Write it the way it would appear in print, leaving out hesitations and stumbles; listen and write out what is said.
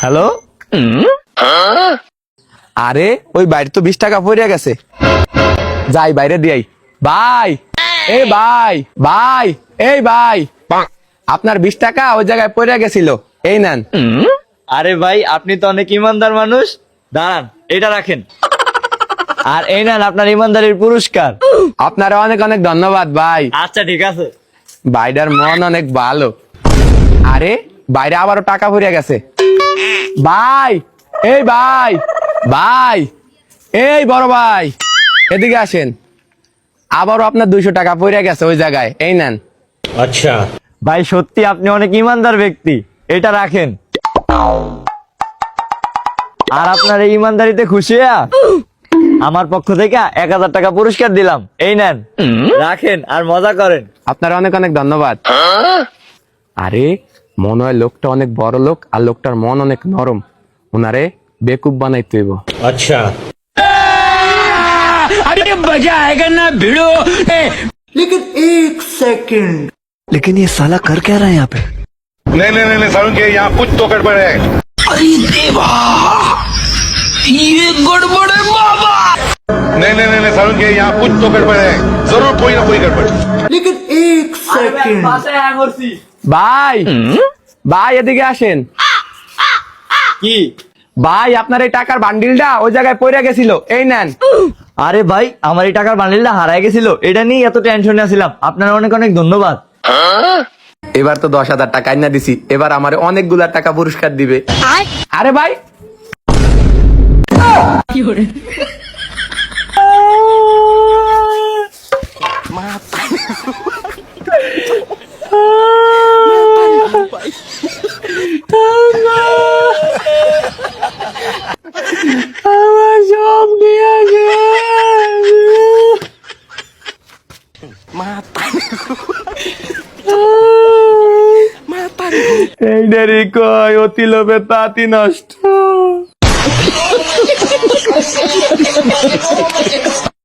Hello, আরে ওই বাইরে তো 20 টাকা পড়ে গেছে, যাই বাইরে দিয়াই। ভাই, এই ভাই, ভাই, এই ভাই, আপনার 20 টাকা ওই জায়গায় পড়ে গেছিল, এই নেন। আরে ভাই, আপনি তো অনেক ইমানদার মানুষ, দাঁড়ান এটা রাখেন, আর এই নেন আপনার ইমানদারির পুরস্কার। আপনারা অনেক অনেক ধন্যবাদ ভাই। আচ্ছা ঠিক আছে। ভাইটার মন অনেক ভালো। আরে বাইরে আবারও টাকা পড়ে গেছে। ভাই, এই ভাই, ভাই, এই বড় ভাই, এদিকে আসেন। আবারও আপনার 200 টাকা পড়ে গেছে ওই জায়গায়, এই নেন। अच्छा ভাই সত্যি আপনি অনেক ইমানদার ব্যক্তি, এটা রাখেন। আর আপনার এই ইমানদারিতে খুশি হইয়া আমার পক্ষ থেকে 1000 টাকা পুরস্কার দিলাম, এই নেন রাখেন আর মজা করেন। আপনার অনেক অনেক ধন্যবাদ। আরে মনে হয় লোকটা অনেক বড় লোক, আর লোকটার মন অনেক নরম, ওনারে বেকুব বানাইতে হইব। अच्छा लेकिन ये साला कर क्या रहा है यहाँ पे? नहीं सारुण के यहाँ कुछ तो गड़बड़ है। नहीं सारुण के यहाँ कुछ तो गड़बड़ है, जरूर कोई ना कोई गड़बड़। लेकिन एक सेकंड ভাই, ভাই এদিকে আসেন। কি ভাই আপনার এই টাকার বান্ডিলটা ওই জায়গায় পড়ে গেছিল, এই নেন। আরে ভাই, আমার এই টাকার বান্ডিলটা হারায় গেছিল, এটা নিয়ে এত টেনশনে ছিলাম, আপনার অনেক অনেক ধন্যবাদ। এবার তো 10,000 টাকা আইনা দিছি, এবার আমার অনেকগুলা টাকা পুরস্কার দিবে। আরে ভাই, আমার সব নিয়ে এই দেরি কই, অতি লোভে তাঁতি নষ্ট।